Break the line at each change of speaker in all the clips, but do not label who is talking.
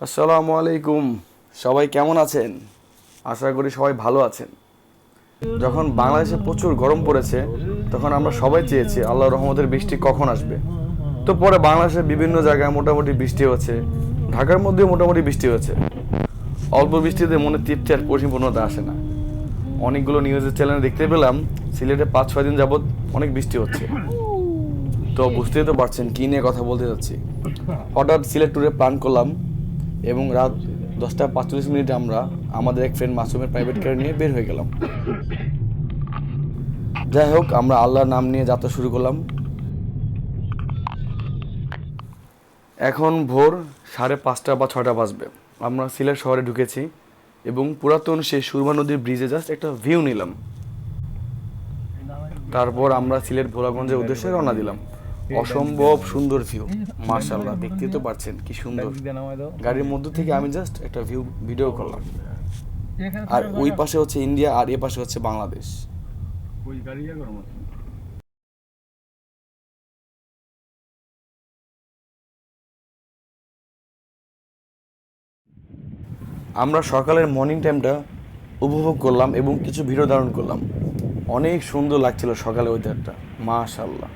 আসসালামু আলাইকুম। সবাই কেমন আছেন? আশা করি সবাই ভালো আছেন। যখন বাংলাদেশে প্রচুর গরম পড়েছে তখন আমরা সবাই চেয়েছি আল্লাহর রহমতের বৃষ্টি কখন আসবে। তো পরে বাংলাদেশের বিভিন্ন জায়গায় মোটামুটি বৃষ্টি হচ্ছে, ঢাকার মধ্যেও মোটামুটি বৃষ্টি হচ্ছে। অল্প বৃষ্টিতে মনে তৃপ্তি আর পরিপূর্ণতা আসে না। অনেকগুলো নিউজের চ্যানেলে দেখতে পেলাম সিলেটে 5-6 দিন যাবৎ অনেক বৃষ্টি হচ্ছে। তো বুঝতেই তো পারছেন কী নিয়ে কথা বলতে যাচ্ছি। হঠাৎ সিলেট ট্যুরে প্ল্যান করলাম এবং রাত 10টা 45 মিনিটে আমরা আমাদের এক ফ্রেন্ড মাসুমের প্রাইভেট কার নিয়ে বের হয়ে গেলাম। যাই হোক, আমরা আল্লাহর নাম নিয়ে যাত্রা শুরু করলাম। এখন ভোর 5:30 বা 6টা বাজবে। আমরা সিলেট শহরে ঢুকেছি এবং পুরাতন সেই সুরমা নদীর ব্রিজে জাস্ট একটা ভিউ নিলাম। তারপর আমরা সিলেট ভোলাগঞ্জের উদ্দেশ্যে রওনা দিলাম। অসম্ভব সুন্দর ভিউ, মাশাআল্লাহ, দেখতেই তো পারছেন কি সুন্দর। গাড়ির মধ্য থেকে আমি জাস্ট একটা ভিডিও করলাম। আর ওই পাশে হচ্ছে ইন্ডিয়া আর এ পাশে হচ্ছে বাংলাদেশ। আমরা সকালের মর্নিং টাইমটা উপভোগ করলাম এবং কিছু ভিডিও ধারণ করলাম। অনেক সুন্দর লাগছিল সকালে ওয়েদারটা, মাশাআল্লাহ।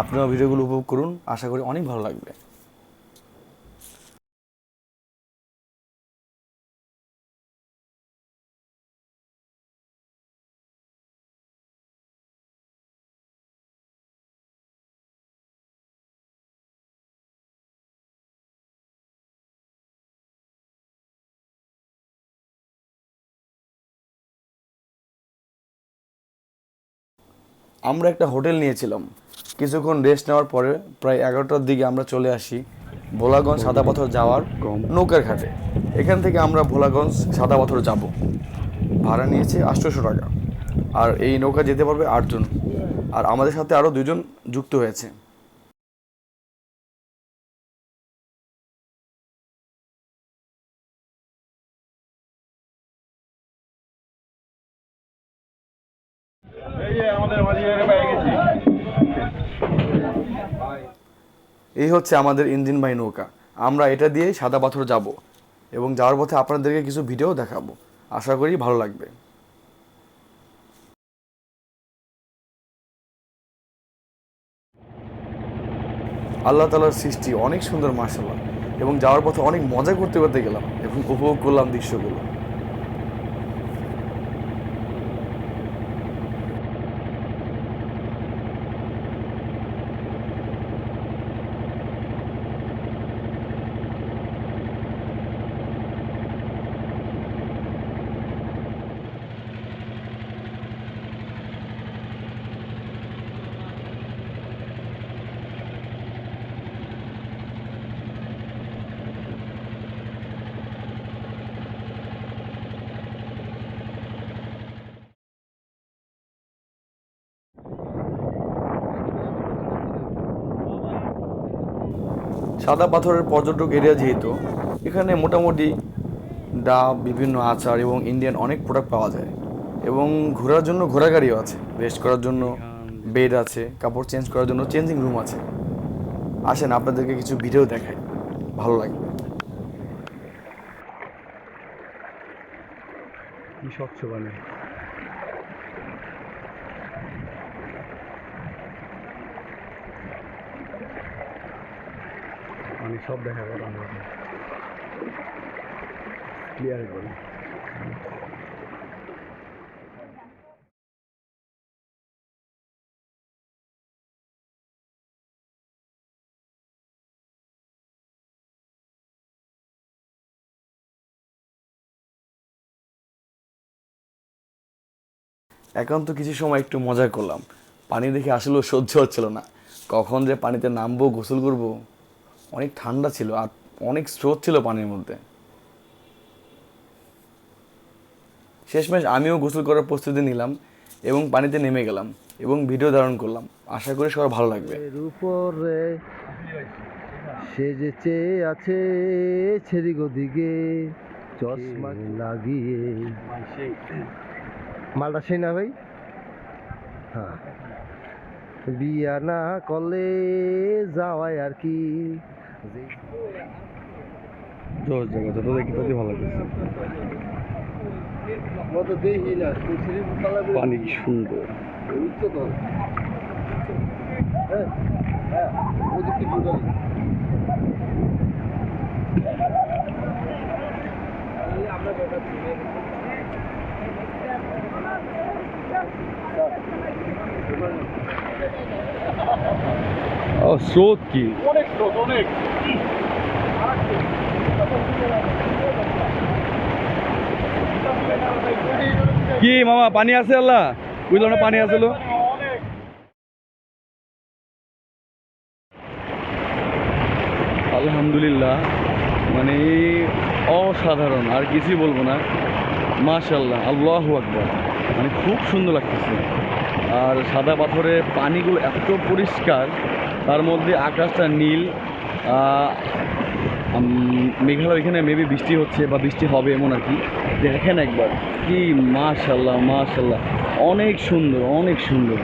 আপনারাও ভিডিওগুলো উপভোগ করুন, আশা করি অনেক ভালো লাগবে। আমরা একটা হোটেল নিয়েছিলাম। কিছুক্ষণ রেস্ট নেওয়ার পরে প্রায় 11টার দিকে আমরা চলে আসি ভোলাগঞ্জ সাদা পাথর যাওয়ার নৌকার ঘাটে। এখান থেকে আমরা ভোলাগঞ্জ সাদা পাথর যাব। ভাড়া নিয়েছে 800 টাকা। আর এই নৌকা যেতে পারবে 8 জন। আর আমাদের সাথে আরও 2 জন যুক্ত হয়েছে। এই হচ্ছে আমাদের ইঞ্জিন বাই নৌকা। আমরা এটা দিয়েই সাদা পাথর যাব এবং যাওয়ার পথে আপনাদেরকে কিছু ভিডিও দেখাবো। আশা করি ভালো লাগবে। আল্লাহ তালার সৃষ্টি অনেক সুন্দর, মাশাআল্লাহ। এবং যাওয়ার পথে অনেক মজা করতে করতে গেলাম এবং উপভোগ করলাম দৃশ্যগুলো। সাদা পাথরের পর্যটক এরিয়া যেহেতু, এখানে মোটামুটি ডাব, বিভিন্ন আচার এবং ইন্ডিয়ান অনেক প্রোডাক্ট পাওয়া যায়। এবং ঘোরার জন্য ঘোড়া গাড়িও আছে, রেস্ট করার জন্য বেড আছে, কাপড় চেঞ্জ করার জন্য চেঞ্জিং রুম আছে। আসেন আপনাদেরকে কিছু ভিডিও দেখাই, ভালো লাগবে।
কি স্বচ্ছ মানে মানে সব দেখা গেল আমরা ক্লিয়ার করি।
এখন তো কিছু সময় একটু মজা করলাম। পানি দেখে আসলেও সহ্য হচ্ছিল না, কখন যে পানিতে নামবো, গোসল করব। অনেক ঠান্ডা ছিল আর অনেক স্রোত ছিল পানির মধ্যে। শেষমেশ আমিও গোসল করার প্রস্তুতি নিলাম এবং পানিতে নেমে গেলাম এবং ভিডিও ধারণ করলাম। আশা করি সবার ভালো লাগবে।
উপরে সে যে চেয়ে আছে সেদিক ওদিকে চশমা লাগিয়ে মালটা সেই না ভাই। হ্যাঁ, বিয়া না করলে যাওয়াই আর কি।
জোর জায়গা যত দেখি ততই ভালো লাগতেছে।
কত দেখি না তুই ছিলি কালা
পানি কি সুন্দর।
উঠছো তো হ্যাঁ হ্যাঁ ওদিকে ঢুকালি
ও স্রোত কি
অনেক স্রোত অনেক
কি মামা পানি আছে আল্লাহ বুঝলাম না পানি আছে লো আলহামদুলিল্লাহ মানে অসাধারণ আর কিছুই বলবো না মাশাআল্লাহ আল্লাহু আকবার মানে খুব সুন্দর লাগতেছে আর সাদা পাথরের পানিগুলো এত পরিষ্কার তার মধ্যে আকাশটা নীল মেঘালয় এখানে মেবি বৃষ্টি হচ্ছে বা বৃষ্টি হবে এমন আর কি দেখেন একবার কি মাশাআল্লাহ মাশাআল্লাহ অনেক সুন্দর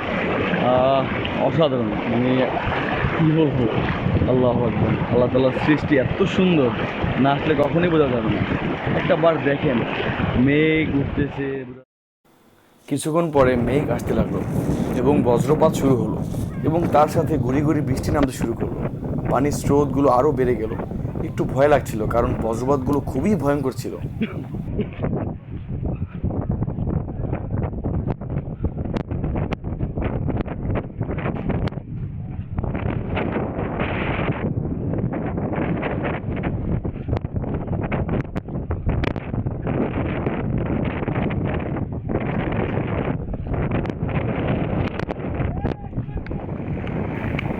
অসাধারণ মানে কী বলবো আল্লাহু আকবার আল্লাহ তাআলার সৃষ্টি এত সুন্দর না আসলে কখনোই বোঝা যাবে না একটা বার দেখেন মেঘ উঠতেছে কিছুক্ষণ পরে মেঘ আসতে লাগলো এবং বজ্রপাত শুরু হলো এবং তার সাথে গুড়ি গুড়ি বৃষ্টি নামতে শুরু করলো পানির স্রোতগুলো আরও বেড়ে গেল একটু ভয় লাগছিল কারণ বজ্রপাতগুলো খুবই ভয়ঙ্কর ছিল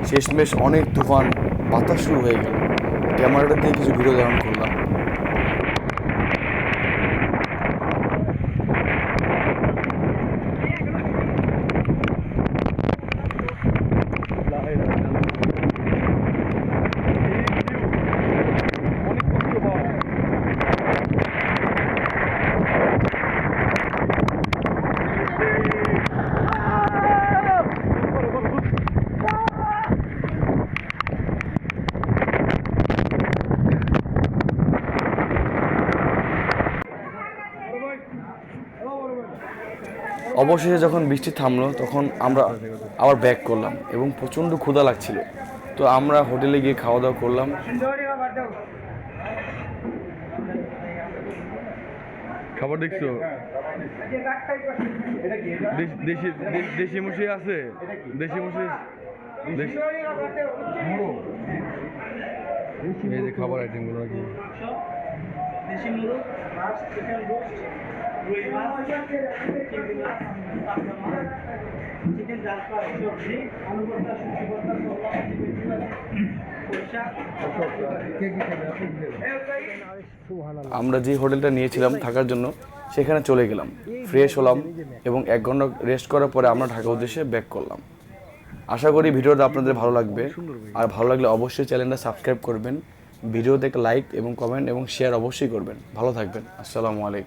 শেষমেশ অনেক তুফান বাতাস শুরু হয়ে গেল ক্যামেরাটা দিয়ে কিছু ভিডিও ধারণ করলাম অবশেষে যখন বৃষ্টি থামলো তখন আমরা আবার ব্যাক করলাম এবং প্রচণ্ড ক্ষুধা লাগছিল তো আমরা হোটেলে গিয়ে খাওয়া দাওয়া করলাম খাবার দেখছো দেশি মুসি আছে দেশি মুসি এই যে খাবার আইটেমগুলো নাকি দেশি মুরগ মাছ চিকেন রোস্ট রুই মাছ চিকেন জাল ফ্রাই সবজি আলু ভর্তা সবজি ভর্তা আমরা যে হোটেলটা নিয়েছিলাম থাকার জন্য সেখানে চলে গেলাম ফ্রেশ হলাম এবং 1 ঘন্টা রেস্ট করার পরে আমরা ঢাকা উদ্দেশ্যে ব্যাক করলাম আশা করি ভিডিওটা আপনাদের ভালো লাগবে আর ভালো লাগলে অবশ্যই চ্যানেলটা সাবস্ক্রাইব করবেন ভিডিওতে একটা লাইক এবং কমেন্ট এবং শেয়ার অবশ্যই করবেন ভালো থাকবেন আসসালামু আলাইকুম